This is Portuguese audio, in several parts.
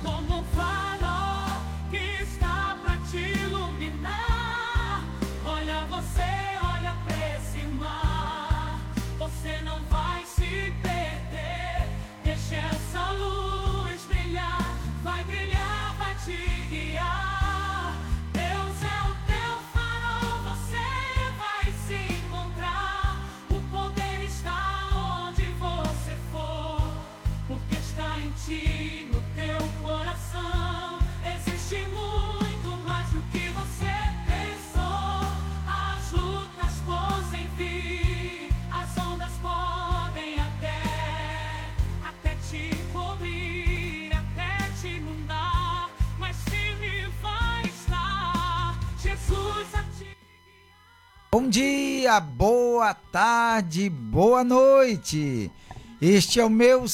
como um farol que está pra te iluminar. Olha você, olha pra esse mar, você não vai se perder. Deixa essa luz brilhar, vai brilhar, vai te guiar. Deus é o teu farol, você vai se encontrar. O poder está onde você for, porque está em ti, no teu coração. Existe muito mais do que você pensou. As lutas podem vir, as ondas podem até te cobrir, até te inundar, mas firme vai estar Jesus a te guiar. Bom dia, boa tarde, boa noite. Este é o meu,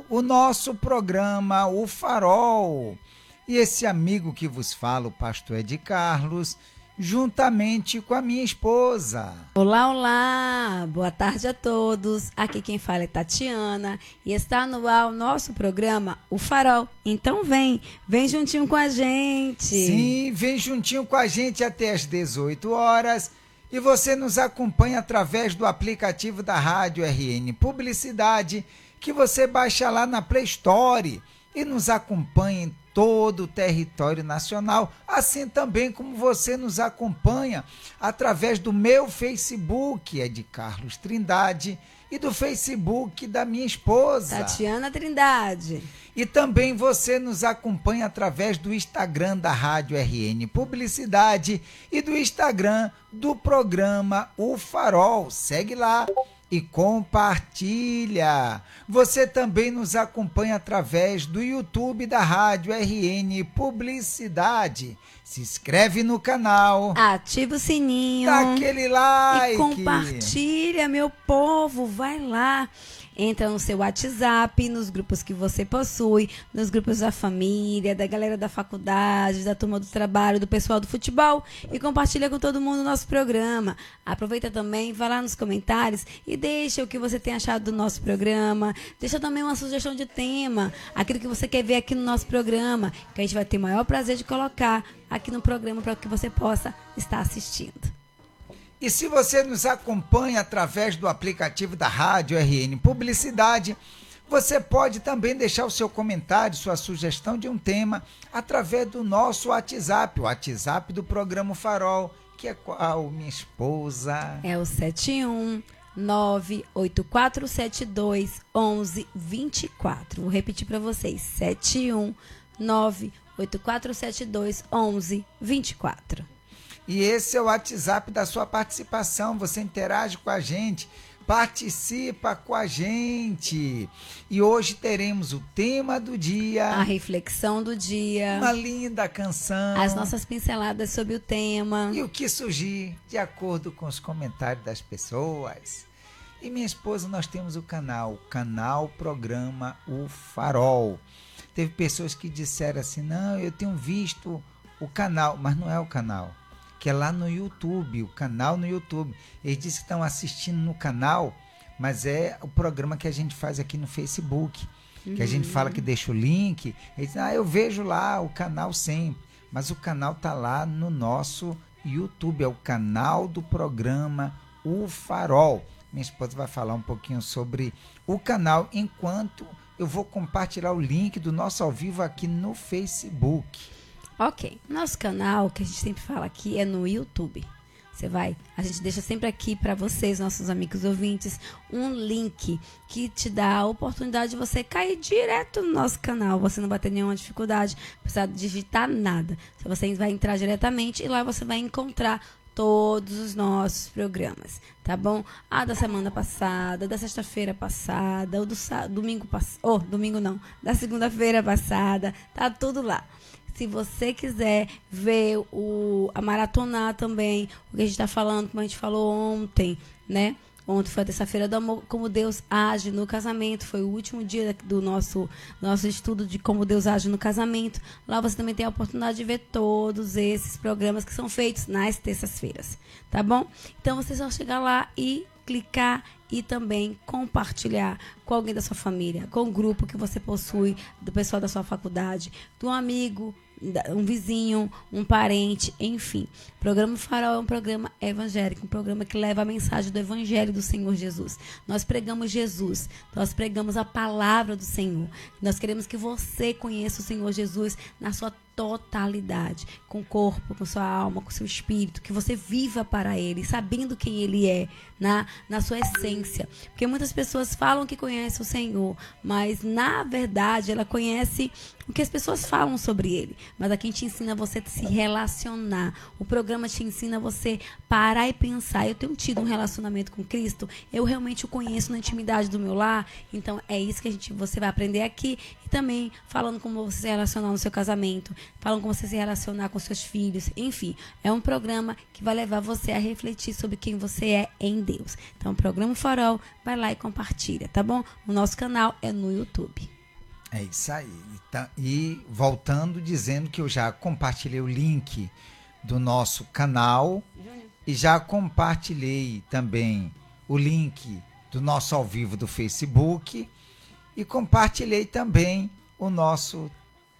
o nosso programa, O Farol. E esse amigo que vos fala, o pastor Ed Carlos, juntamente com a minha esposa. Olá, olá! Boa tarde a todos. Aqui quem fala é Tatiana e está no ar o nosso programa, O Farol. Então vem juntinho com a gente. Sim, vem juntinho com a gente até às 18 horas. E você nos acompanha através do aplicativo da Rádio RN Publicidade, que você baixa lá na Play Store e nos acompanha em todo o território nacional, assim também como você nos acompanha através do meu Facebook, é de Carlos Trindade, e do Facebook da minha esposa, Tatiana Trindade. E também você nos acompanha através do Instagram da Rádio RN Publicidade e do Instagram do programa O Farol. Segue lá e compartilha. Você também nos acompanha através do YouTube da Rádio RN Publicidade. Se inscreve no canal, ativa o sininho, dá aquele like e compartilha, meu povo. Vai lá, entra no seu WhatsApp, nos grupos que você possui, nos grupos da família, da galera da faculdade, da turma do trabalho, do pessoal do futebol, e compartilha com todo mundo o nosso programa. Aproveita também, vai lá nos comentários e deixa o que você tem achado do nosso programa. Deixa também uma sugestão de tema, aquilo que você quer ver aqui no nosso programa, que a gente vai ter o maior prazer de colocar aqui no programa para que você possa estar assistindo. E se você nos acompanha através do aplicativo da Rádio RN Publicidade, você pode também deixar o seu comentário, sua sugestão de um tema através do nosso WhatsApp, o WhatsApp do programa Farol, que é qual, minha esposa? É o 71984721124. Vou repetir para vocês, 71984721124. E esse é o WhatsApp da sua participação, você interage com a gente, participa com a gente. E hoje teremos o tema do dia, a reflexão do dia, uma linda canção, as nossas pinceladas sobre o tema e o que surgir de acordo com os comentários das pessoas. E minha esposa, nós temos o canal Programa O Farol. Teve pessoas que disseram assim, não, eu tenho visto o canal, mas não é o canal, que é lá no YouTube, o canal no YouTube. Eles dizem que estão assistindo no canal, mas é o programa que a gente faz aqui no Facebook, que a gente fala que deixa o link, eles dizem, eu vejo lá o canal sempre, mas o canal está lá no nosso YouTube, é o canal do programa O Farol. Minha esposa vai falar um pouquinho sobre o canal, enquanto eu vou compartilhar o link do nosso ao vivo aqui no Facebook. Ok, nosso canal, que a gente sempre fala aqui, é no YouTube. A gente deixa sempre aqui para vocês, nossos amigos ouvintes, um link que te dá a oportunidade de você cair direto no nosso canal. Você não vai ter nenhuma dificuldade, não precisa digitar nada. Você vai entrar diretamente e lá você vai encontrar todos os nossos programas, tá bom? Da semana passada, da sexta-feira passada, ou da segunda-feira passada, tá tudo lá. Se você quiser ver a maratonar também, o que a gente está falando, como a gente falou ontem, né? Ontem foi a terça-feira do amor, como Deus age no casamento. Foi o último dia do nosso estudo de como Deus age no casamento. Lá você também tem a oportunidade de ver todos esses programas que são feitos nas terças-feiras, tá bom? Então você só chegar lá e clicar e também compartilhar com alguém da sua família, com o grupo que você possui, do pessoal da sua faculdade, de um amigo, um vizinho, um parente, enfim. O Programa Farol é um programa evangélico, um programa que leva a mensagem do Evangelho do Senhor Jesus. Nós pregamos Jesus, nós pregamos a palavra do Senhor. Nós queremos que você conheça o Senhor Jesus na sua totalidade, com o corpo, com sua alma, com seu espírito, que você viva para Ele, sabendo quem Ele é, na sua essência. Porque muitas pessoas falam que conhecem o Senhor, mas na verdade ela conhece o que as pessoas falam sobre Ele. Mas aqui a gente ensina você a se relacionar. O programa te ensina você parar e pensar. Eu tenho tido um relacionamento com Cristo, eu realmente o conheço na intimidade do meu lar, então é isso que você vai aprender aqui. E também falando como você se relacionar no seu casamento, falando como você se relacionar com seus filhos, enfim. É um programa que vai levar você a refletir sobre quem você é em Deus. Então, o Programa Farol, vai lá e compartilha, tá bom? O nosso canal é no YouTube. É isso aí. E voltando, dizendo que eu já compartilhei o link do nosso canal e já compartilhei também o link do nosso ao vivo do Facebook e compartilhei também o nosso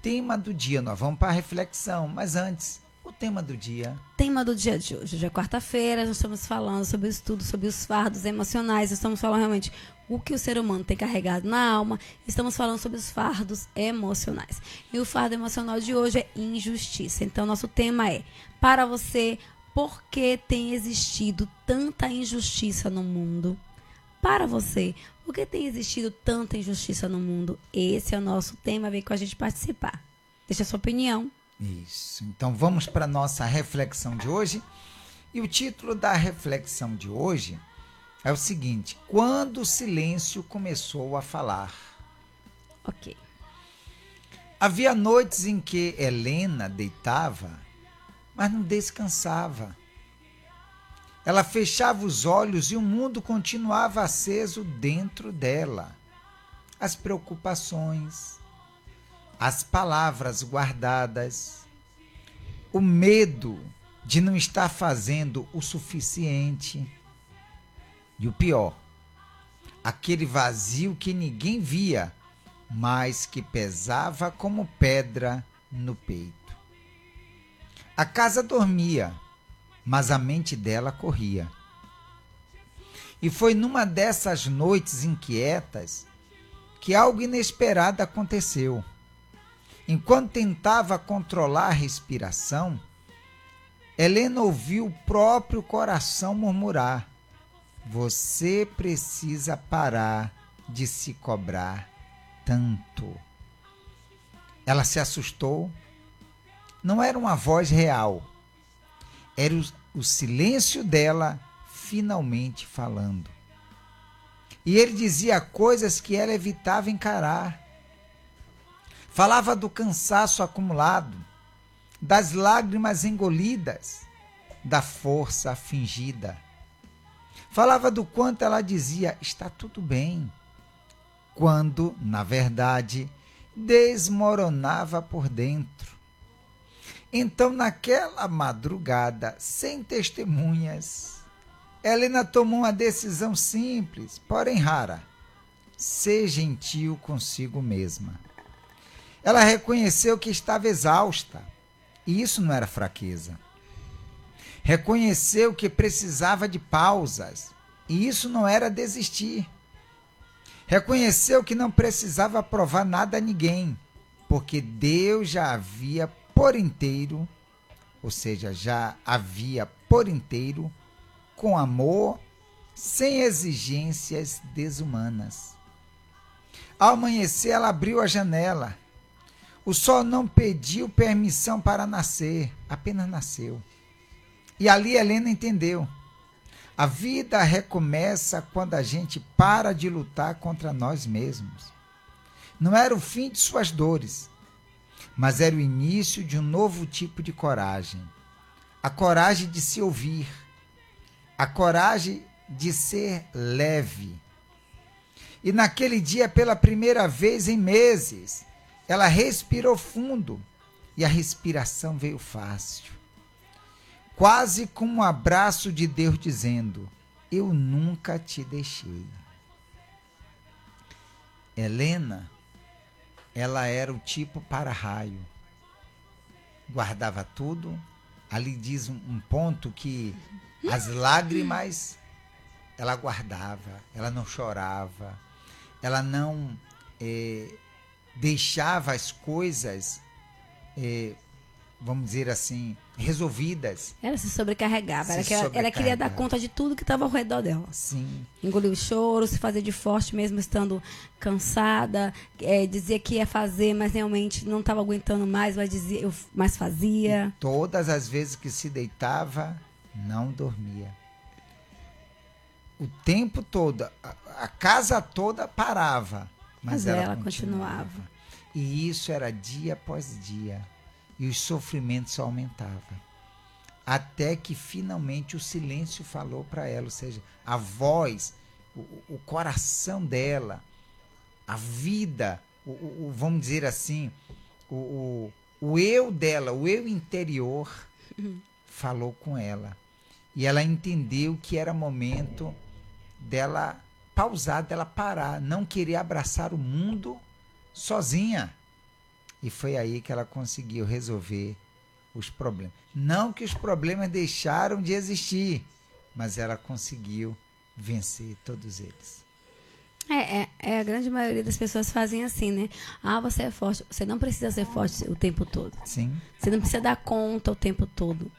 tema do dia. Nós vamos para a reflexão, mas antes, o tema do dia. Tema do dia de hoje. Hoje é quarta-feira, nós estamos falando sobre o estudo, sobre os fardos emocionais. Estamos falando realmente o que o ser humano tem carregado na alma. Estamos falando sobre os fardos emocionais. E o fardo emocional de hoje é injustiça. Então, nosso tema é, para você, por que tem existido tanta injustiça no mundo? Para você, por que tem existido tanta injustiça no mundo? Esse é o nosso tema, vem com a gente participar. Deixa a sua opinião. Isso. Então vamos para a nossa reflexão de hoje. E o título da reflexão de hoje é o seguinte: quando o silêncio começou a falar. Ok. Havia noites em que Helena deitava, mas não descansava. Ela fechava os olhos e o mundo continuava aceso dentro dela. As preocupações, as palavras guardadas, o medo de não estar fazendo o suficiente. E o pior, aquele vazio que ninguém via, mas que pesava como pedra no peito. A casa dormia, mas a mente dela corria. E foi numa dessas noites inquietas que algo inesperado aconteceu. Enquanto tentava controlar a respiração, Helena ouviu o próprio coração murmurar: você precisa parar de se cobrar tanto. Ela se assustou. Não era uma voz real. Era o silêncio dela finalmente falando. E ele dizia coisas que ela evitava encarar. Falava do cansaço acumulado, das lágrimas engolidas, da força fingida. Falava do quanto ela dizia, está tudo bem, quando, na verdade, desmoronava por dentro. Então, naquela madrugada, sem testemunhas, Helena tomou uma decisão simples, porém rara: ser gentil consigo mesma. Ela reconheceu que estava exausta, e isso não era fraqueza. Reconheceu que precisava de pausas, e isso não era desistir. Reconheceu que não precisava provar nada a ninguém, porque Deus já havia por inteiro, ou seja, já havia por inteiro, com amor, sem exigências desumanas. Ao amanhecer, ela abriu a janela. O sol não pediu permissão para nascer, apenas nasceu. E ali Helena entendeu. A vida recomeça quando a gente para de lutar contra nós mesmos. Não era o fim de suas dores, mas era o início de um novo tipo de coragem. A coragem de se ouvir, a coragem de ser leve. E naquele dia, pela primeira vez em meses, ela respirou fundo e a respiração veio fácil. Quase como um abraço de Deus dizendo: eu nunca te deixei. Helena, ela era o tipo para-raio. Guardava tudo. Ali diz um ponto que as lágrimas ela guardava, ela não chorava, ela não deixava as coisas, vamos dizer assim, resolvidas. Ela se sobrecarregava. Ela queria dar conta de tudo que estava ao redor dela. Sim. Engolir o choro, se fazer de forte mesmo estando cansada, dizia que ia fazer, mas realmente não estava aguentando mais, mas fazia. E todas as vezes que se deitava, não dormia. O tempo todo, a casa toda parava, mas ela continuava. E isso era dia após dia. E os sofrimentos aumentavam. Até que finalmente o silêncio falou para ela, ou seja, a voz, o coração dela, a vida, vamos dizer assim, o eu dela, o eu interior, falou com ela. E ela entendeu que era momento dela pausar, dela parar, não querer abraçar o mundo sozinha. E foi aí que ela conseguiu resolver os problemas. Não que os problemas deixaram de existir, mas ela conseguiu vencer todos eles. A grande maioria das pessoas fazem assim, né? Ah, você é forte. Você não precisa ser forte o tempo todo. Sim. Você não precisa dar conta o tempo todo.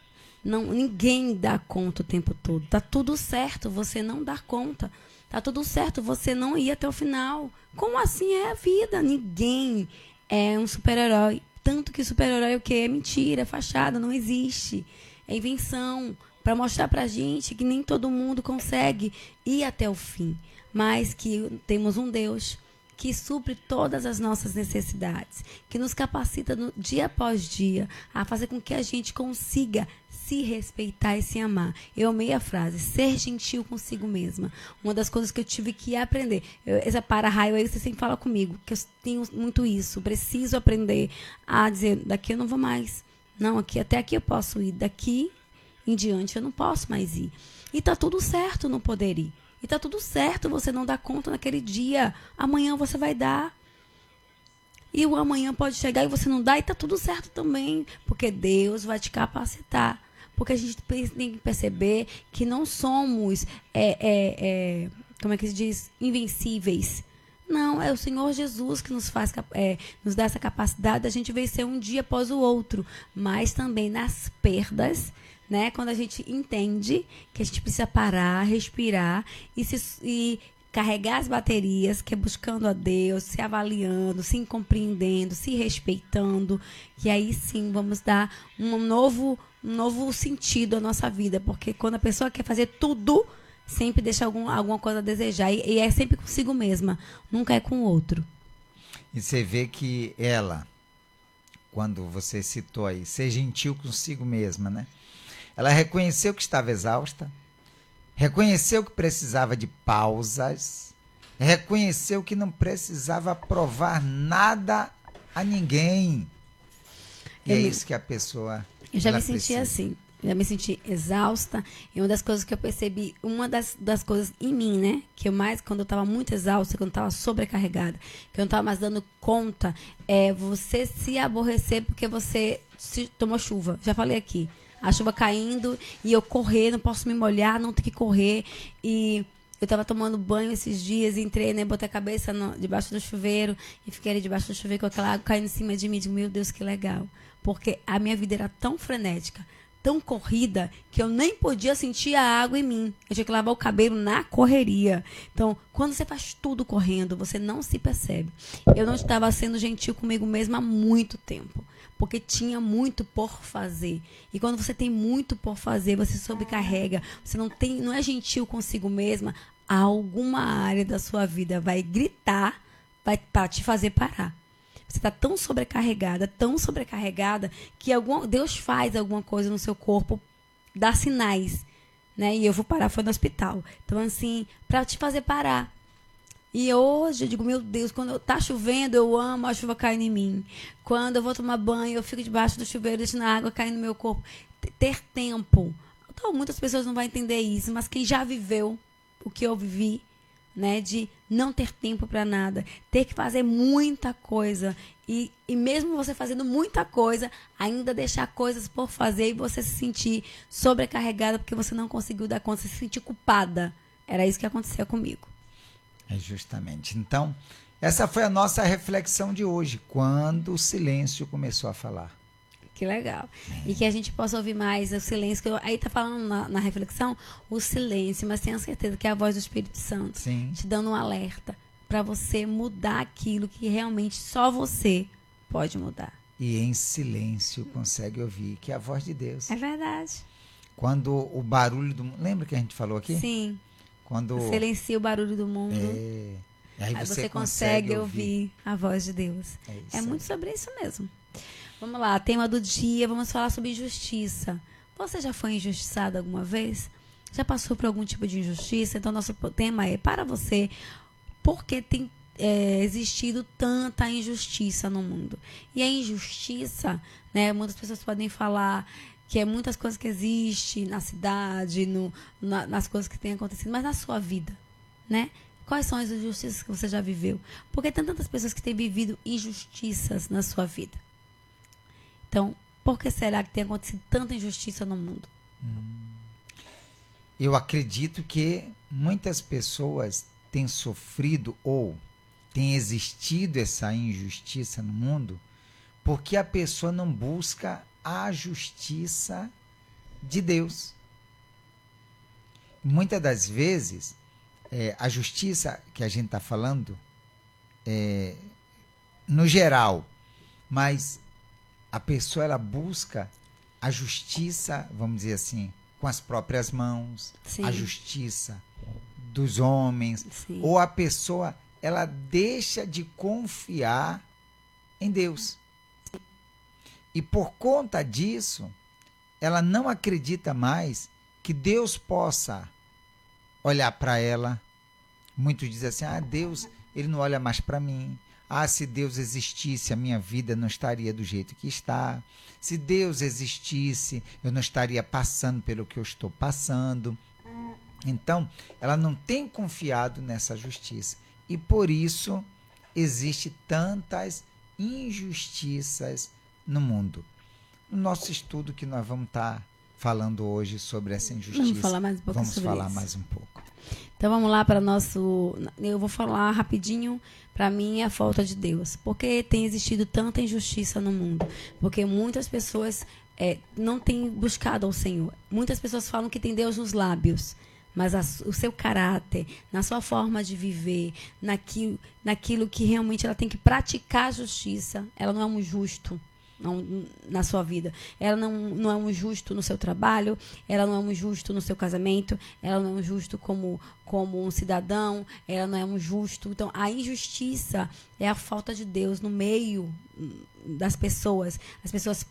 Não, ninguém dá conta o tempo todo. Tá tudo certo você não dar conta. Tá tudo certo você não ir até o final. Como assim é a vida? Ninguém é um super-herói. Tanto que super-herói é o quê? É mentira, é fachada, não existe. É invenção. Para mostrar pra gente que nem todo mundo consegue ir até o fim. Mas que temos um Deus que supre todas as nossas necessidades. Que nos capacita dia após dia a fazer com que a gente consiga se respeitar e se amar. Eu amei a frase, ser gentil consigo mesma. Uma das coisas que eu tive que aprender. Essa para-raio aí, você sempre fala comigo, que eu tenho muito isso. Preciso aprender a dizer, daqui eu não vou mais. Não, até aqui eu posso ir. Daqui em diante eu não posso mais ir. E tá tudo certo não poder ir. E tá tudo certo você não dar conta naquele dia. Amanhã você vai dar. E o amanhã pode chegar e você não dá, e tá tudo certo também. Porque Deus vai te capacitar. Porque a gente tem que perceber que não somos, como é que se diz? Invencíveis. Não, é o Senhor Jesus que nos dá essa capacidade da gente vencer um dia após o outro. Mas também nas perdas, né? Quando a gente entende que a gente precisa parar, respirar e carregar as baterias, que é buscando a Deus, se avaliando, se compreendendo, se respeitando. E aí sim vamos dar um novo sentido à nossa vida. Porque quando a pessoa quer fazer tudo, sempre deixa alguma coisa a desejar. E é sempre consigo mesma, nunca é com o outro. E você vê que ela, quando você citou aí, ser gentil consigo mesma, né? Ela reconheceu que estava exausta, reconheceu que precisava de pausas, reconheceu que não precisava provar nada a ninguém. E é isso que a pessoa... Eu já me senti assim, já me senti exausta. E uma das coisas que eu percebi, uma das coisas em mim, né? Que eu mais, quando eu estava muito exausta, quando eu estava sobrecarregada, que eu não estava mais dando conta, é você se aborrecer porque você tomou chuva. Já falei aqui. A chuva caindo e eu correr, não posso me molhar, não ter que correr. E eu estava tomando banho esses dias, entrei, né, botei a cabeça debaixo do chuveiro e fiquei ali debaixo do chuveiro com aquela água caindo em cima de mim. Digo, meu Deus, que legal. Porque a minha vida era tão frenética, tão corrida, que eu nem podia sentir a água em mim. Eu tinha que lavar o cabelo na correria. Então, quando você faz tudo correndo, você não se percebe. Eu não estava sendo gentil comigo mesma há muito tempo. Porque tinha muito por fazer. E quando você tem muito por fazer, você se sobrecarrega, você não é gentil consigo mesma, alguma área da sua vida vai gritar para te fazer parar. Você está tão sobrecarregada, que Deus faz alguma coisa no seu corpo, dá sinais, né? E eu vou parar, foi no hospital. Então, assim, para te fazer parar. E hoje eu digo, meu Deus, quando tá chovendo, eu amo a chuva caindo em mim. Quando eu vou tomar banho, eu fico debaixo do chuveiro, deixando a água cair no meu corpo. Ter tempo. Então, muitas pessoas não vão entender isso, mas quem já viveu o que eu vivi, né, de não ter tempo para nada, ter que fazer muita coisa e mesmo você fazendo muita coisa, ainda deixar coisas por fazer e você se sentir sobrecarregada porque você não conseguiu dar conta, se sentir culpada. Era isso que aconteceu comigo. É justamente. Então, essa foi a nossa reflexão de hoje, quando o silêncio começou a falar. Que legal. E que a gente possa ouvir mais o silêncio. Aí tá falando na reflexão o silêncio, mas tenha certeza que é a voz do Espírito Santo. Sim. Te dando um alerta para você mudar aquilo que realmente só você pode mudar. E em silêncio consegue ouvir, que é a voz de Deus. É verdade. Quando o barulho do mundo... Lembra que a gente falou aqui? Sim. Quando silencia o barulho do mundo. Aí você consegue ouvir a voz de Deus. É muito sobre isso mesmo. Vamos lá, tema do dia, vamos falar sobre injustiça. Você já foi injustiçado alguma vez? Já passou por algum tipo de injustiça? Então, nosso tema é para você, porque tem existido tanta injustiça no mundo. E a injustiça, né, muitas pessoas podem falar que é muitas coisas que existem na cidade, nas coisas que têm acontecido, mas na sua vida, né? Quais são as injustiças que você já viveu? Porque tem tantas pessoas que têm vivido injustiças na sua vida. Então, por que será que tem acontecido tanta injustiça no mundo? Eu acredito que muitas pessoas têm sofrido ou tem existido essa injustiça no mundo porque a pessoa não busca a justiça de Deus. Muitas das vezes, a justiça que a gente está falando, no geral, mas a pessoa ela busca a justiça, vamos dizer assim, com as próprias mãos, Sim. a justiça dos homens, Sim. ou a pessoa ela deixa de confiar em Deus. E por conta disso, ela não acredita mais que Deus possa olhar para ela. Muitos dizem assim, Deus, ele não olha mais para mim. Se Deus existisse, a minha vida não estaria do jeito que está. Se Deus existisse, eu não estaria passando pelo que eu estou passando. Então, ela não tem confiado nessa justiça. E por isso, existem tantas injustiças no mundo. No nosso estudo que nós vamos estar falando hoje sobre essa injustiça. Vamos falar mais um pouco Vamos sobre falar isso. mais um pouco. Então vamos lá para nosso... Eu vou falar rapidinho, para mim, a falta de Deus. Porque tem existido tanta injustiça no mundo. Porque muitas pessoas não têm buscado ao Senhor. Muitas pessoas falam que tem Deus nos lábios. Mas o seu caráter, na sua forma de viver, naquilo que realmente ela tem que praticar a justiça, ela não é um justo na sua vida. Ela não é um justo no seu trabalho, ela não é um justo no seu casamento, ela não é um justo como um cidadão, ela não é um justo. Então, a injustiça é a falta de Deus no meio das pessoas. As pessoas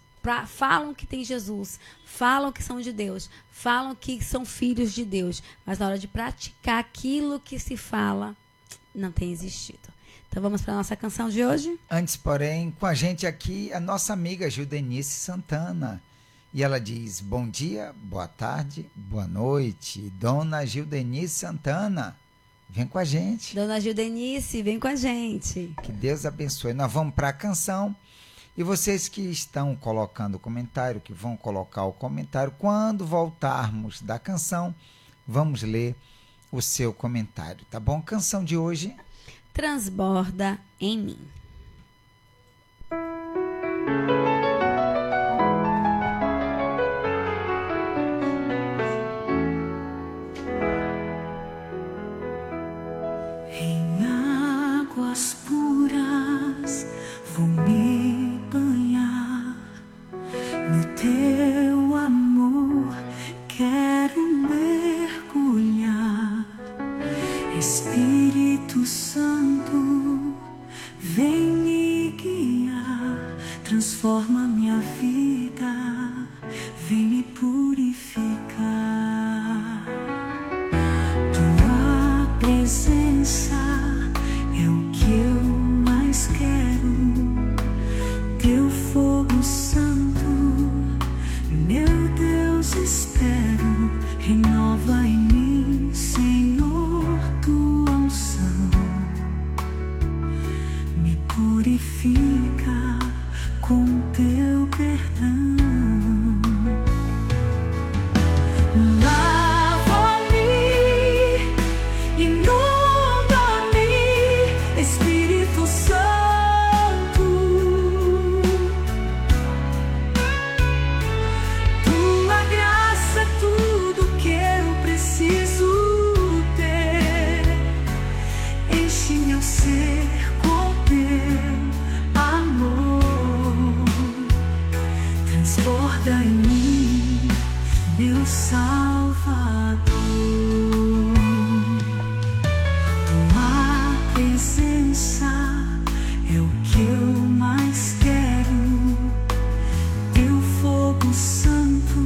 falam que tem Jesus, falam que são de Deus, falam que são filhos de Deus, mas na hora de praticar aquilo que se fala, não tem existido. Então vamos para a nossa canção de hoje? Antes, porém, com a gente aqui, a nossa amiga Gildenice Santana. E ela diz, bom dia, boa tarde, boa noite, Dona Gildenice Santana. Vem com a gente. Dona Gildenice, vem com a gente. Que Deus abençoe. Nós vamos para a canção. E vocês que estão colocando o comentário, que vão colocar o comentário, quando voltarmos da canção, vamos ler o seu comentário, tá bom? Canção de hoje... Transborda em mim. Em águas puras vou me banhar, no teu amor quero mergulhar. Espírito Santo, vem me guiar, transforma minha vida, vem me purificar. Tua presença é o que eu mais quero, teu fogo santo, meu Deus, espero. purifica com teu perdão. Lava-me, inunda-me, Espírito Santo. Tua graça é tudo que eu preciso ter. Enche meu ser com teu amor. Transborda em mim, meu Salvador. Tua presença é o que eu mais quero. Teu fogo santo,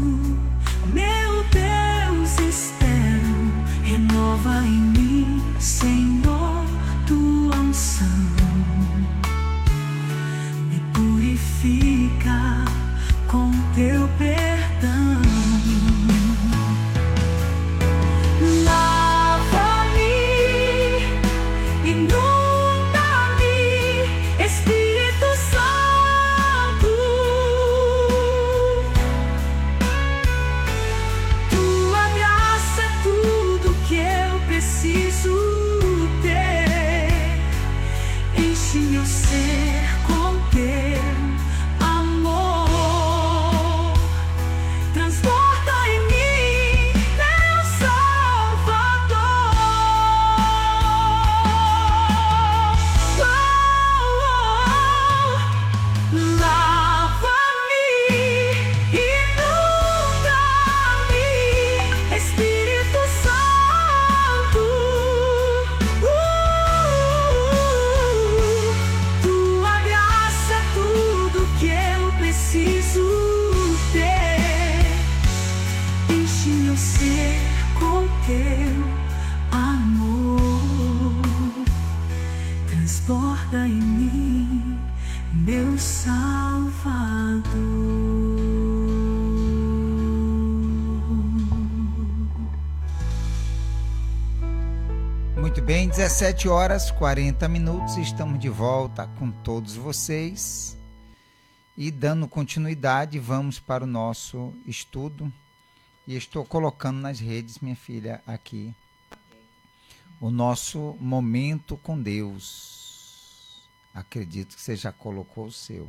meu Deus, espero. Renova em mim, Senhor, tua unção. Me purifica com teu perdão. Lava-me, inunda-me, Espírito Santo. Tua graça é tudo que eu preciso ter. Enche meu ser com teu amor. Transporta em mim, meu Salvador. Lava-me, inunda-me, Espírito Santo. Tua graça é tudo que eu preciso ter. Enche meu ser com teu amor. Transborda em mim, meu Salvador. Muito bem, 17 horas 40 minutos, estamos de volta com todos vocês e dando continuidade, vamos para o nosso estudo e estou colocando nas redes, minha filha, aqui, o nosso momento com Deus. Acredito que você já colocou o seu.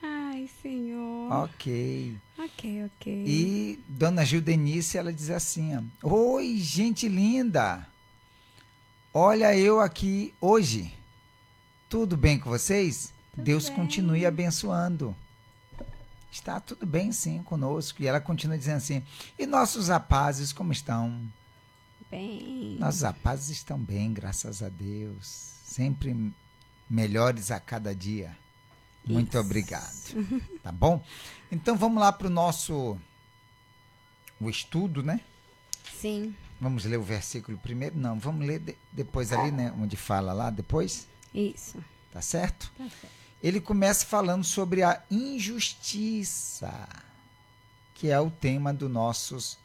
Ai, Senhor. Ok. Ok. E Dona Gildenice, ela diz assim, ó, oi, gente linda, olha eu aqui hoje, tudo bem com vocês? Deus bem. continue abençoando. Está tudo bem sim conosco. E ela continua dizendo assim, e nossos rapazes como estão? Bem. Nossos rapazes estão bem, graças a Deus, sempre melhores a cada dia. Muito Isso. obrigado. Tá bom? Então vamos lá para o estudo, né? Sim. Vamos ler o versículo primeiro? Não, vamos ler depois ali, né? Onde fala lá depois. Isso. Tá certo? Tá certo. Ele começa falando sobre a injustiça, que é o tema dos nossos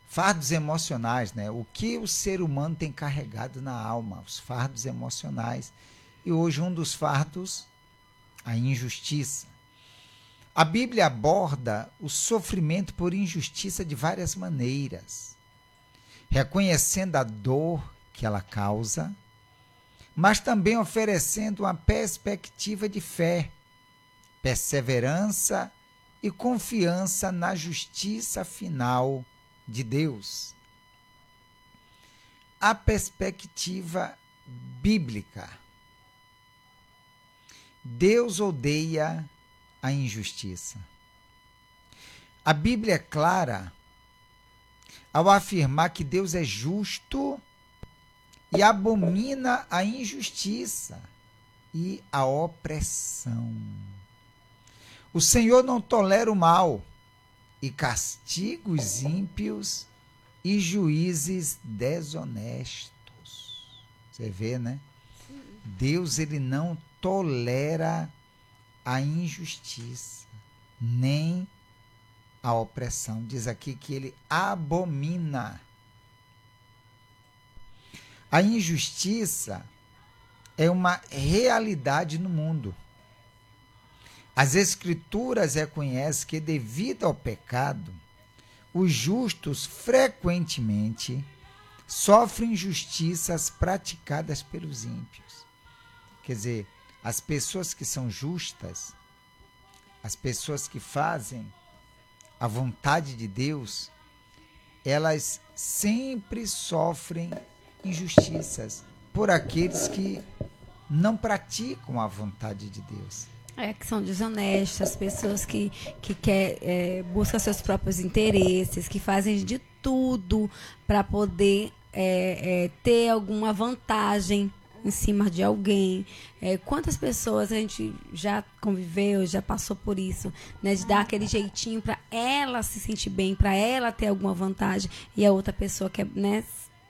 fardos emocionais, né? O que o ser humano tem carregado na alma, os fardos emocionais. E hoje um dos fardos, a injustiça. A Bíblia aborda o sofrimento por injustiça de várias maneiras, reconhecendo a dor que ela causa, mas também oferecendo uma perspectiva de fé, perseverança e confiança na justiça final de Deus. A perspectiva bíblica. Deus odeia a injustiça. A Bíblia é clara ao afirmar que Deus é justo e abomina a injustiça e a opressão. O Senhor não tolera o mal e castiga os ímpios e juízes desonestos. Você vê, né? Deus, ele não tolera a injustiça, nem a opressão. Diz aqui que ele abomina. A injustiça é uma realidade no mundo. As Escrituras reconhecem que, devido ao pecado, os justos frequentemente sofrem injustiças praticadas pelos ímpios. Quer dizer, as pessoas que são justas, as pessoas que fazem a vontade de Deus, elas sempre sofrem injustiças por aqueles que não praticam a vontade de Deus. Que são desonestas, pessoas que buscam seus próprios interesses, que fazem de tudo para poder ter alguma vantagem em cima de alguém. Quantas pessoas a gente já conviveu, já passou por isso, né, de dar aquele jeitinho para ela se sentir bem, para ela ter alguma vantagem, e a outra pessoa quer, né,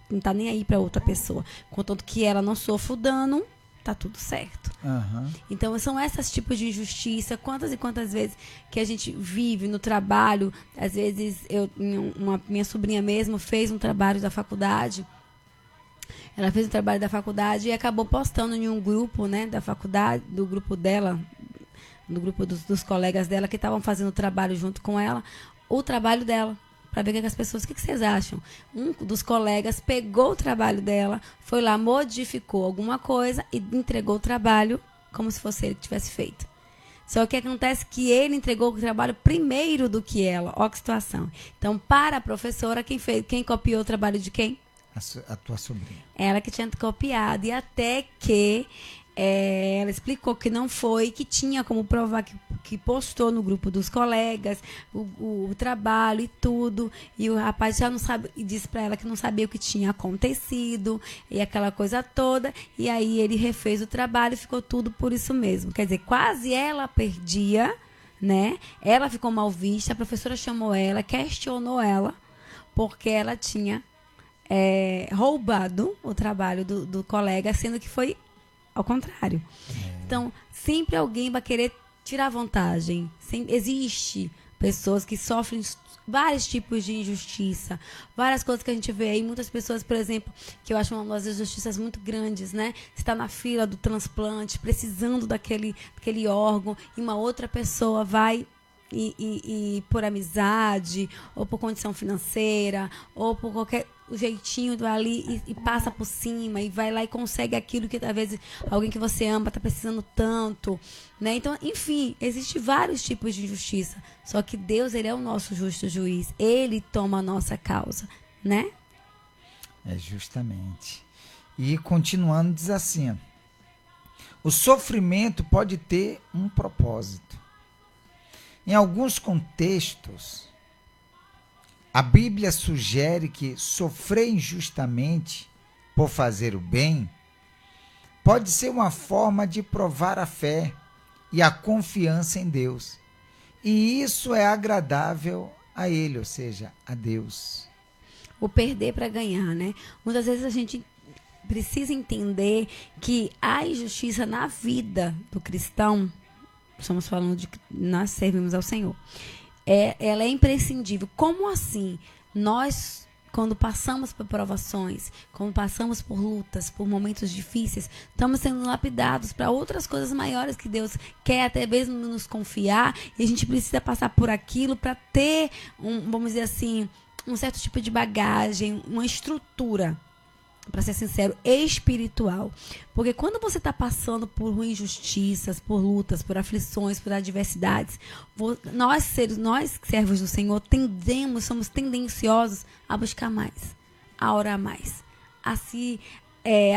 não tá nem aí para outra pessoa, contanto que ela não sofra o dano, tá tudo certo. Uhum. Então são esses tipos de injustiça. Quantas e quantas vezes que a gente vive no trabalho. Às vezes minha sobrinha mesmo fez um trabalho da faculdade. Ela fez um trabalho da faculdade e acabou postando em um grupo, né, da faculdade, do grupo dela, no grupo dos colegas dela que estavam fazendo o trabalho junto com ela, o trabalho dela, para ver o que as pessoas, o que vocês acham? Um dos colegas pegou o trabalho dela, foi lá, modificou alguma coisa e entregou o trabalho como se fosse ele que tivesse feito. Só que acontece que ele entregou o trabalho primeiro do que ela. Olha que situação. Então, para a professora, quem copiou o trabalho de quem? A tua sobrinha. Ela que tinha copiado. E até que ela explicou que não foi, que tinha como provar que postou no grupo dos colegas o trabalho e tudo. E o rapaz já não sabe, e disse para ela que não sabia o que tinha acontecido e aquela coisa toda. E aí ele refez o trabalho e ficou tudo por isso mesmo. Quer dizer, quase ela perdia, né? Ela ficou mal vista, a professora chamou ela, questionou ela, porque ela tinha roubado o trabalho do colega, sendo que foi ao contrário. Então, sempre alguém vai querer tirar vantagem. Existe pessoas que sofrem vários tipos de injustiça, várias coisas que a gente vê aí. Muitas pessoas, por exemplo, que eu acho uma das injustiças muito grandes, né? Você está na fila do transplante, precisando daquele órgão, e uma outra pessoa vai e por amizade, ou por condição financeira, ou por qualquer jeitinho ali e passa por cima e vai lá e consegue aquilo que às vezes alguém que você ama está precisando tanto, né? Então, enfim, existem vários tipos de injustiça. Só que Deus, ele é o nosso justo juiz. Ele toma a nossa causa, né? Justamente. E continuando, diz assim: o sofrimento pode ter um propósito. Em alguns contextos, a Bíblia sugere que sofrer injustamente por fazer o bem pode ser uma forma de provar a fé e a confiança em Deus. E isso é agradável a Ele, ou seja, a Deus. O perder para ganhar, né? Muitas vezes a gente precisa entender que a injustiça na vida do cristão, estamos falando de que nós servimos ao Senhor, ela é imprescindível. Como assim? Nós, quando passamos por provações, quando passamos por lutas, por momentos difíceis, estamos sendo lapidados para outras coisas maiores que Deus quer até mesmo nos confiar, e a gente precisa passar por aquilo para ter, vamos dizer assim, um certo tipo de bagagem, uma estrutura, para ser sincero, espiritual. Porque quando você está passando por injustiças, por lutas, por aflições, por adversidades, nós servos do Senhor, somos tendenciosos a buscar mais, a orar mais, a se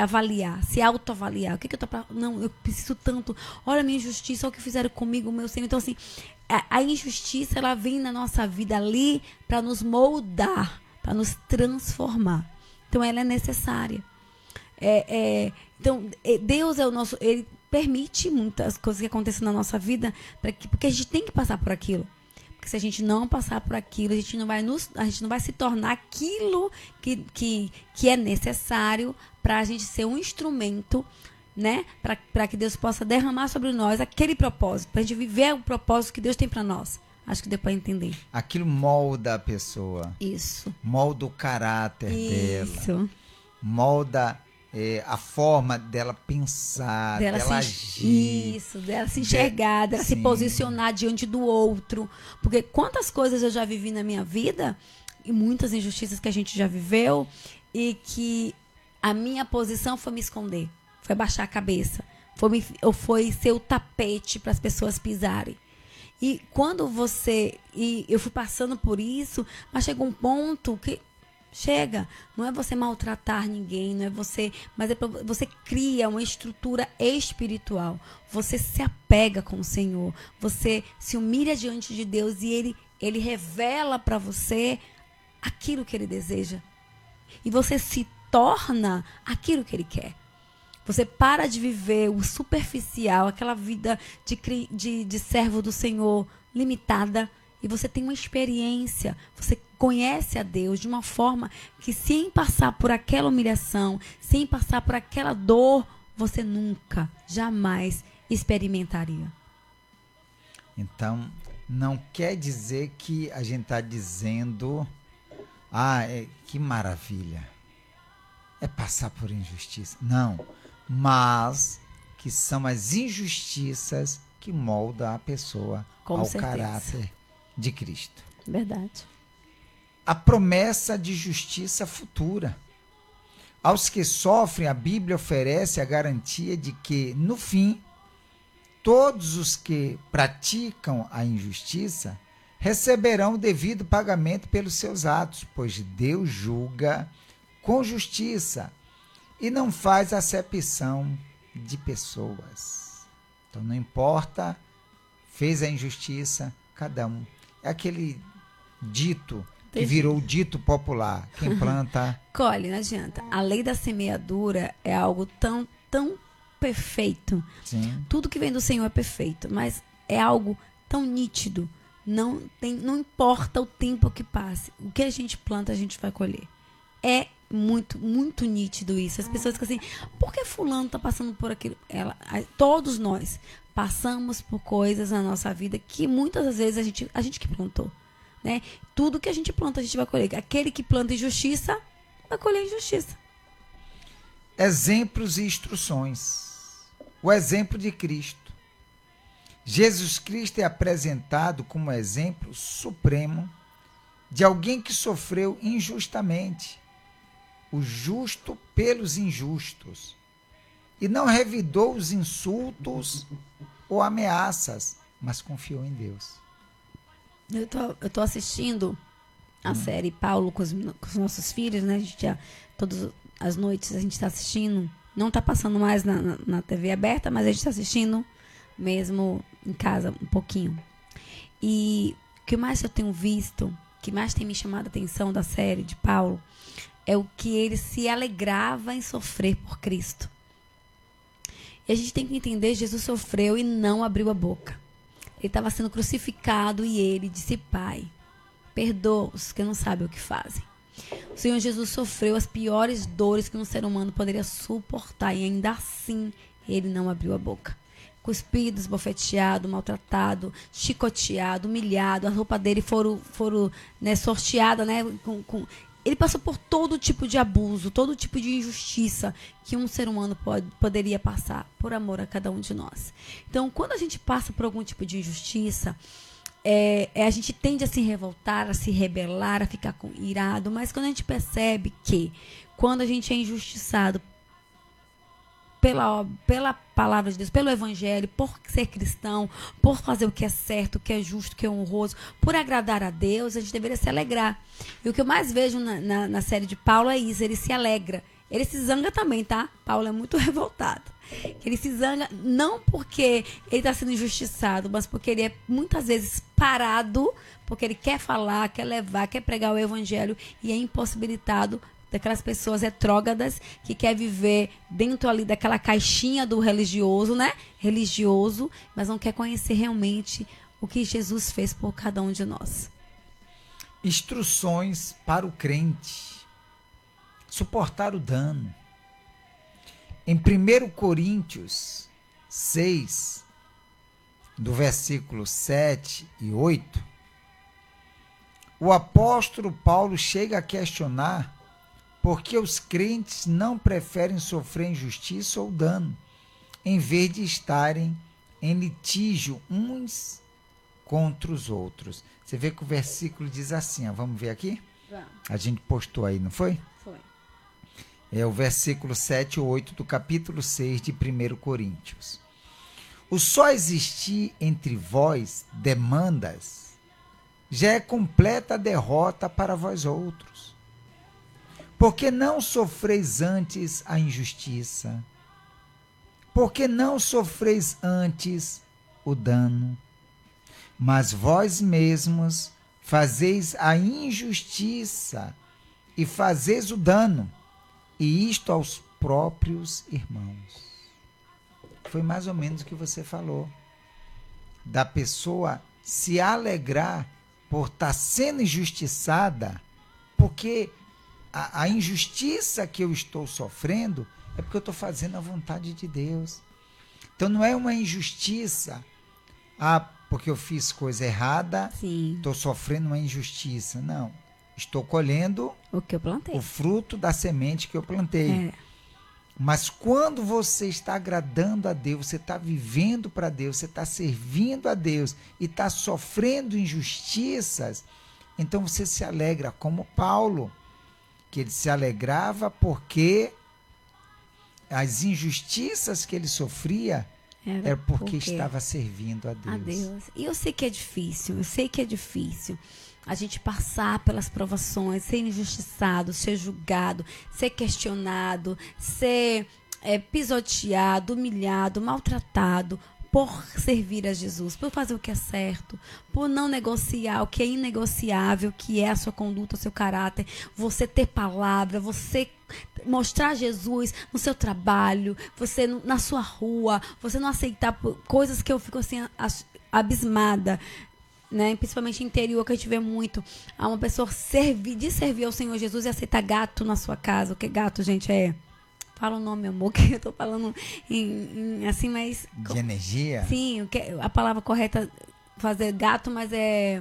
avaliar, se autoavaliar. O que eu tô não, eu preciso tanto. Olha a minha injustiça, olha o que fizeram comigo, meu Senhor. Então, assim, a injustiça, ela vem na nossa vida ali para nos moldar, para nos transformar. Então, ela é necessária. Então, Deus é o nosso... Ele permite muitas coisas que aconteçam na nossa vida, porque a gente tem que passar por aquilo. Porque se a gente não passar por aquilo, a gente não vai se tornar aquilo que é necessário para a gente ser um instrumento, né? Para que Deus possa derramar sobre nós aquele propósito, para a gente viver o propósito que Deus tem para nós. Acho que deu para entender. Aquilo molda a pessoa. Isso. Molda o caráter dela. Isso. Molda a forma dela pensar, dela agir. Isso, dela se enxergar, dela se posicionar diante do outro. Porque quantas coisas eu já vivi na minha vida, e muitas injustiças que a gente já viveu, e que a minha posição foi me esconder, foi baixar a cabeça, foi ser o tapete para as pessoas pisarem. E quando eu fui passando por isso, mas chegou um ponto que chega, não é você maltratar ninguém, não é você, mas você cria uma estrutura espiritual. Você se apega com o Senhor, você se humilha diante de Deus e ele revela para você aquilo que ele deseja. E você se torna aquilo que ele quer. Você para de viver o superficial, aquela vida de servo do Senhor limitada, e você tem uma experiência, você conhece a Deus de uma forma que, sem passar por aquela humilhação, sem passar por aquela dor, você nunca, jamais experimentaria. Então, não quer dizer que a gente está dizendo, que maravilha, é passar por injustiça. Não, mas que são as injustiças que moldam a pessoa ao caráter de Cristo. Verdade. A promessa de justiça futura. Aos que sofrem, a Bíblia oferece a garantia de que, no fim, todos os que praticam a injustiça receberão o devido pagamento pelos seus atos, pois Deus julga com justiça e não faz acepção de pessoas. Então, não importa, fez a injustiça, cada um. É aquele dito que virou o dito popular. Quem planta... colhe, não adianta. A lei da semeadura é algo tão, tão perfeito. Sim. Tudo que vem do Senhor é perfeito, mas é algo tão nítido. Não importa o tempo que passe. O que a gente planta, a gente vai colher. É muito, muito nítido isso. As pessoas ficam assim, por que fulano está passando por aquilo? Todos nós passamos por coisas na nossa vida que muitas das vezes a gente que plantou, né? Tudo que a gente planta, a gente vai colher. Aquele que planta injustiça, vai colher injustiça. Exemplos e instruções. O exemplo de Cristo. Jesus Cristo é apresentado como exemplo supremo de alguém que sofreu injustamente, o justo pelos injustos, e não revidou os insultos ou ameaças, mas confiou em Deus. Eu tô assistindo a série Paulo com os nossos filhos, né? A gente todas as noites a gente está assistindo. Não está passando mais na TV aberta, mas a gente está assistindo mesmo em casa um pouquinho. E o que mais eu tenho visto, o que mais tem me chamado a atenção da série de Paulo, é o que ele se alegrava em sofrer por Cristo. E a gente tem que entender, Jesus sofreu e não abriu a boca. Ele estava sendo crucificado e ele disse, Pai, perdoa-os que não sabem o que fazem. O Senhor Jesus sofreu as piores dores que um ser humano poderia suportar e ainda assim ele não abriu a boca. Cuspido, esbofeteado, maltratado, chicoteado, humilhado, a roupa dele foram sorteada, né, Ele passou por todo tipo de abuso, todo tipo de injustiça que um ser humano poderia passar, por amor a cada um de nós. Então, quando a gente passa por algum tipo de injustiça, a gente tende a se revoltar, a se rebelar, a ficar irado, mas quando a gente percebe que, quando a gente é injustiçado pela palavra de Deus, pelo evangelho, por ser cristão, por fazer o que é certo, o que é justo, o que é honroso, por agradar a Deus, a gente deveria se alegrar. E o que eu mais vejo na série de Paulo é isso, ele se alegra. Ele se zanga também, tá? Paulo é muito revoltado. Ele se zanga não porque ele está sendo injustiçado, mas porque ele é muitas vezes parado, porque ele quer falar, quer levar, quer pregar o evangelho e é impossibilitado daquelas pessoas retrógradas que quer viver dentro ali daquela caixinha do religioso, né? Religioso, mas não quer conhecer realmente o que Jesus fez por cada um de nós. Instruções para o crente. Suportar o dano. Em 1 Coríntios 6, do versículo 7 e 8, o apóstolo Paulo chega a questionar porque os crentes não preferem sofrer injustiça ou dano, em vez de estarem em litígio uns contra os outros. Você vê que o versículo diz assim, ó, vamos ver aqui? Vamos. A gente postou aí, não foi? Foi. É o versículo 7 ou 8 do capítulo 6 de 1 Coríntios. O só existir entre vós demandas já é completa derrota para vós outros. Porque não sofreis antes a injustiça? Porque não sofreis antes o dano? Mas vós mesmos fazeis a injustiça e fazeis o dano, e isto aos próprios irmãos. Foi mais ou menos o que você falou. Da pessoa se alegrar por estar sendo injustiçada, porque a injustiça que eu estou sofrendo é porque eu estou fazendo a vontade de Deus. Então não é uma injustiça, porque eu fiz coisa errada, estou sofrendo uma injustiça. Não, estou colhendo o que eu plantei, o fruto da semente que eu plantei. Mas quando você está agradando a Deus, você está vivendo para Deus, você está servindo a Deus e está sofrendo injustiças, então você se alegra, como Paulo, que ele se alegrava porque as injustiças que ele sofria era porque estava servindo a Deus. E eu sei que é difícil, a gente passar pelas provações, ser injustiçado, ser julgado, ser questionado, ser pisoteado, humilhado, maltratado por servir a Jesus, por fazer o que é certo, por não negociar o que é inegociável, que é a sua conduta, o seu caráter, você ter palavra, você mostrar Jesus no seu trabalho, você na sua rua, você não aceitar coisas que eu fico assim abismada, né? Principalmente interior, que a gente vê muito. Há uma pessoa servir ao Senhor Jesus e aceitar gato na sua casa. O que gato, gente, é? Fala o nome, amor, que eu tô falando assim, mas... De energia? Sim, a palavra correta fazer gato, mas é...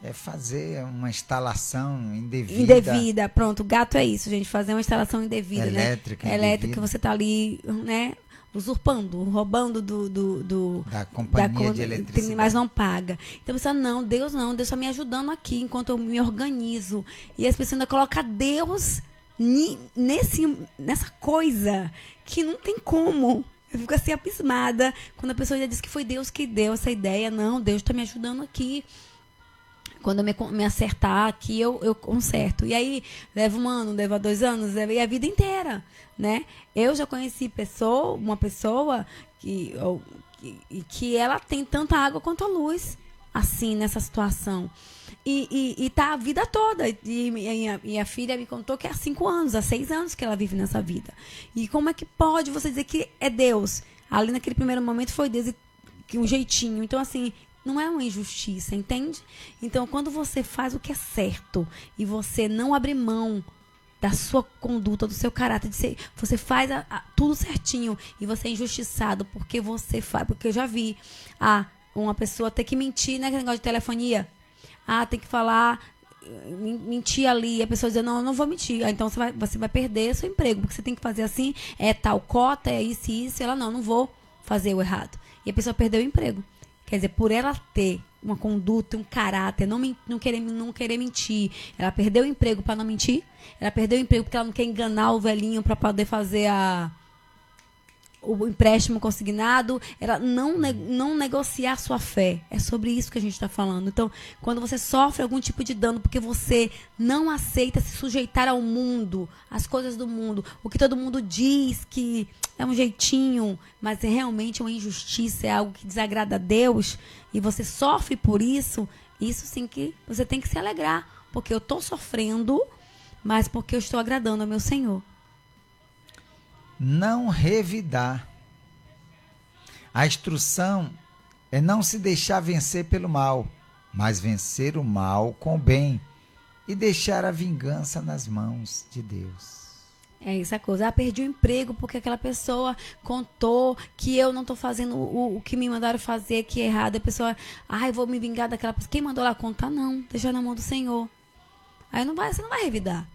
É fazer uma instalação indevida. Indevida, pronto. Gato é isso, gente. Fazer uma instalação indevida, elétrica, né? Elétrica, você tá ali, né? Usurpando, roubando da companhia de eletricidade. Mas não paga. Então você fala, Deus só me ajudando aqui enquanto eu me organizo. E as pessoas ainda colocam Deus nessa coisa que não tem como. Eu fico assim abismada quando a pessoa já diz que foi Deus que deu essa ideia. Não, Deus está me ajudando aqui. Quando eu me acertar aqui, eu conserto. E aí, leva 1 ano, leva 2 anos, e a vida inteira, né? Eu já conheci uma pessoa que ela tem tanta água quanto a luz, assim, nessa situação. E tá a vida toda. E a filha me contou que há 5 anos, há 6 anos que ela vive nessa vida. E como é que pode você dizer que é Deus? Ali naquele primeiro momento foi Deus, que um jeitinho. Então, assim... Não é uma injustiça, entende? Então, quando você faz o que é certo e você não abre mão da sua conduta, do seu caráter, você faz tudo certinho e você é injustiçado porque você faz... Porque eu já vi uma pessoa ter que mentir, né? Aquele negócio de telefonia. Tem que falar... mentir ali, a pessoa diz, não, eu não vou mentir. Então você vai perder seu emprego, porque você tem que fazer assim, tal cota, é isso e isso. E ela, não vou fazer o errado. E a pessoa perdeu o emprego. Quer dizer, por ela ter uma conduta, um caráter, não querer mentir, ela perdeu o emprego para não mentir, ela perdeu o emprego porque ela não quer enganar o velhinho para poder fazer o empréstimo consignado, ela não negociar sua fé. É sobre isso que a gente está falando. Então, quando você sofre algum tipo de dano porque você não aceita se sujeitar ao mundo, às coisas do mundo, o que todo mundo diz que é um jeitinho, mas é realmente uma injustiça, é algo que desagrada a Deus, e você sofre por isso sim que você tem que se alegrar, porque eu estou sofrendo, mas porque eu estou agradando ao meu Senhor. Não revidar. A instrução é não se deixar vencer pelo mal, mas vencer o mal com o bem e deixar a vingança nas mãos de Deus. É essa coisa. Perdi o emprego porque aquela pessoa contou que eu não estou fazendo o que me mandaram fazer, que é errado. A pessoa, eu vou me vingar daquela pessoa. Quem mandou ela contar? Não, deixar na mão do Senhor. Aí você não vai revidar.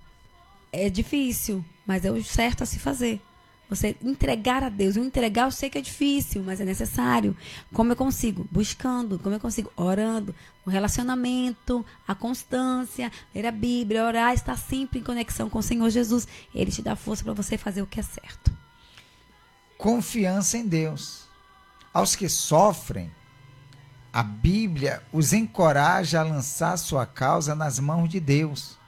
é difícil, mas é o certo a se fazer. Você entregar a Deus. Eu entregar, eu sei que é difícil, mas é necessário. Como eu consigo? Buscando. Como eu consigo? Orando. O relacionamento, a constância, ler a Bíblia, orar, estar sempre em conexão com o Senhor Jesus. Ele te dá força para você fazer o que é certo. Confiança em Deus. Aos que sofrem, a Bíblia os encoraja a lançar sua causa nas mãos de Deus,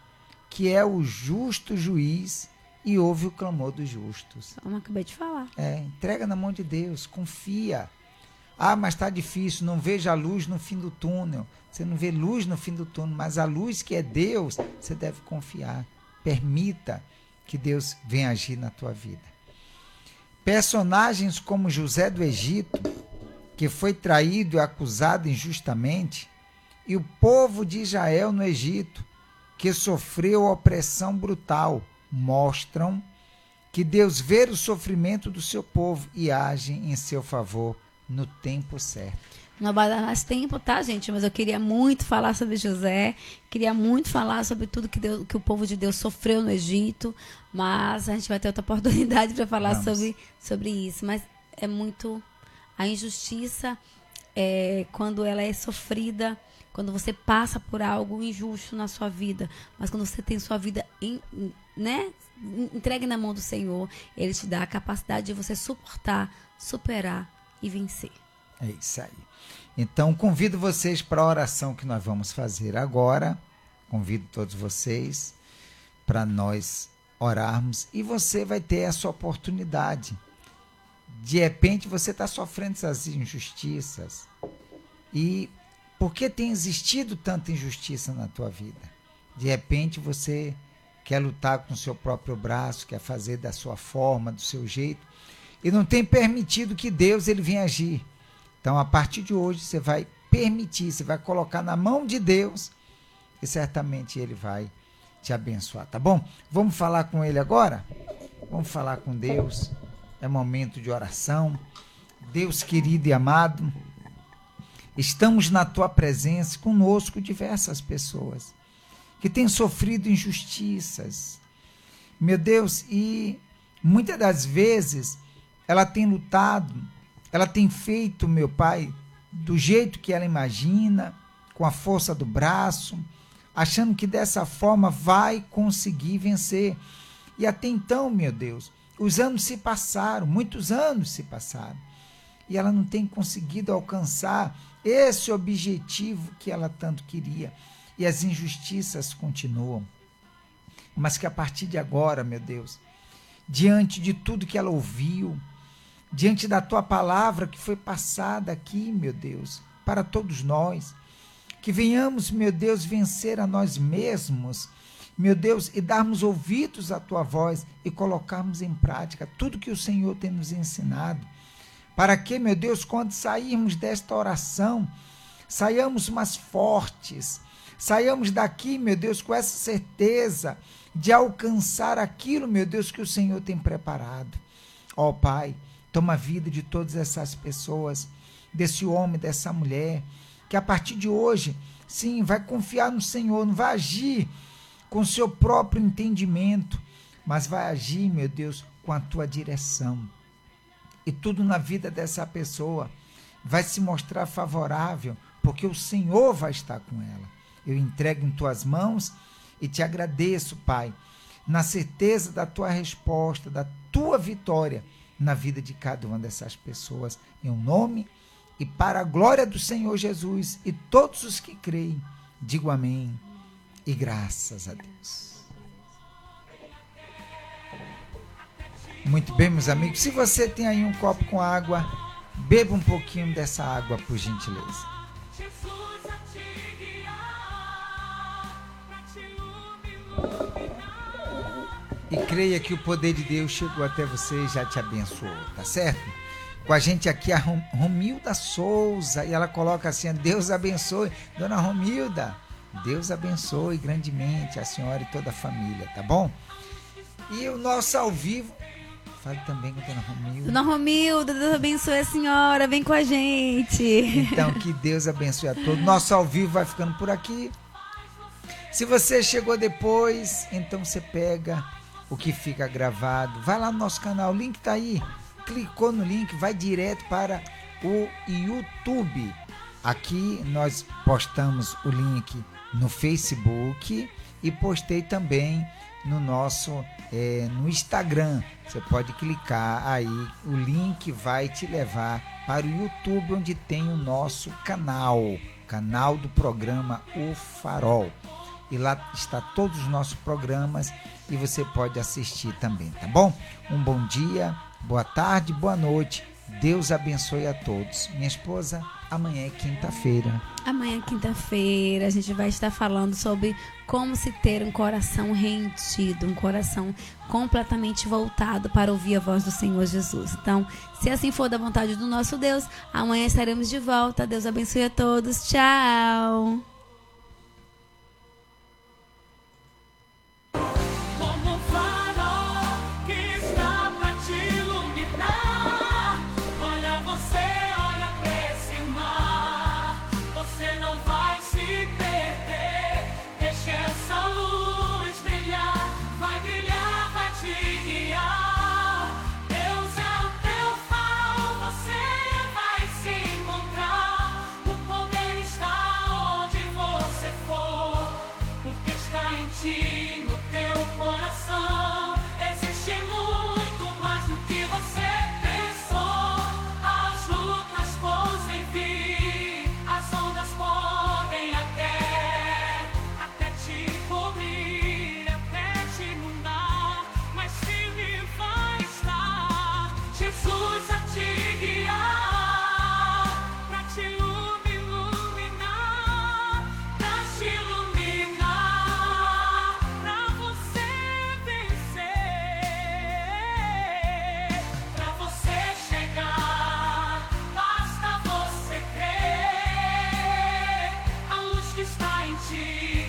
que é o justo juiz e ouve o clamor dos justos. Como eu acabei de falar. Entrega na mão de Deus, confia. Ah, mas está difícil, não vejo a luz no fim do túnel. Você não vê luz no fim do túnel, mas a luz que é Deus, você deve confiar. Permita que Deus venha agir na tua vida. Personagens como José do Egito, que foi traído e acusado injustamente, e o povo de Israel no Egito, que sofreu opressão brutal, mostram que Deus vê o sofrimento do seu povo e age em seu favor no tempo certo. Não vai dar mais tempo, tá, gente? Mas eu queria muito falar sobre José, queria muito falar sobre tudo que o povo de Deus sofreu no Egito, mas a gente vai ter outra oportunidade para falar sobre isso. Mas é muito... A injustiça, quando ela é sofrida, quando você passa por algo injusto na sua vida, mas quando você tem sua vida entregue na mão do Senhor, Ele te dá a capacidade de você suportar, superar e vencer. É isso aí. Então, convido vocês para a oração que nós vamos fazer agora. Convido todos vocês para nós orarmos e você vai ter essa oportunidade. De repente você está sofrendo essas injustiças. E por que tem existido tanta injustiça na tua vida? De repente você quer lutar com o seu próprio braço, quer fazer da sua forma, do seu jeito, e não tem permitido que Deus ele venha agir. Então, a partir de hoje, você vai permitir, você vai colocar na mão de Deus e certamente Ele vai te abençoar, tá bom? Vamos falar com Ele agora? Vamos falar com Deus. É momento de oração. Deus querido e amado, estamos na Tua presença, conosco diversas pessoas que têm sofrido injustiças. Meu Deus, e muitas das vezes ela tem lutado, ela tem feito, meu Pai, do jeito que ela imagina, com a força do braço, achando que dessa forma vai conseguir vencer. E até então, meu Deus, os anos se passaram, muitos anos se passaram, e ela não tem conseguido alcançar esse objetivo que ela tanto queria. E as injustiças continuam. Mas que a partir de agora, meu Deus, diante de tudo que ela ouviu, diante da Tua palavra que foi passada aqui, meu Deus, para todos nós, que venhamos, meu Deus, vencer a nós mesmos, meu Deus, e darmos ouvidos à Tua voz e colocarmos em prática tudo que o Senhor tem nos ensinado, para que, meu Deus, quando sairmos desta oração, saiamos mais fortes, saiamos daqui, meu Deus, com essa certeza de alcançar aquilo, meu Deus, que o Senhor tem preparado. Ó Pai, toma a vida de todas essas pessoas, desse homem, dessa mulher, que a partir de hoje, sim, vai confiar no Senhor, não vai agir com o seu próprio entendimento, mas vai agir, meu Deus, com a Tua direção. E tudo na vida dessa pessoa vai se mostrar favorável, porque o Senhor vai estar com ela. Eu entrego em Tuas mãos e te agradeço, Pai, na certeza da Tua resposta, da Tua vitória, na vida de cada uma dessas pessoas, em um nome e para a glória do Senhor Jesus, e todos os que creem, digo amém e graças a Deus. Muito bem, meus amigos, se você tem aí um copo com água, beba um pouquinho dessa água, por gentileza. E creia que o poder de Deus chegou até você e já te abençoou, tá certo? Com a gente aqui a Romilda Souza, e ela coloca assim: Deus abençoe, Dona Romilda, Deus abençoe grandemente a senhora e toda a família, tá bom? E o nosso ao vivo, fale também com a Dona Romilda. Dona Romilda, Deus abençoe a senhora, vem com a gente. Então, que Deus abençoe a todos. Nosso ao vivo vai ficando por aqui. Se você chegou depois, então você pega o que fica gravado. Vai lá no nosso canal, o link está aí. Clicou no link, vai direto para o YouTube. Aqui nós postamos o link no Facebook e postei também no nosso no Instagram. Você pode clicar aí, o link vai te levar para o YouTube, onde tem o nosso canal do programa O Farol. E lá está todos os nossos programas e você pode assistir também, tá bom? Um bom dia, boa tarde, boa noite. Deus abençoe a todos. Minha esposa, amanhã é quinta-feira. Amanhã é quinta-feira, a gente vai estar falando sobre como se ter um coração rendido, um coração completamente voltado para ouvir a voz do Senhor Jesus. Então, se assim for da vontade do nosso Deus, amanhã estaremos de volta. Deus abençoe a todos. Tchau! No teu coração existe muito mais do que você pensou. As lutas podem vir, as ondas podem até te cobrir, até te inundar, mas firme vai estar Jesus a te guiar, pra te iluminar, pra te iluminar. Está em ti.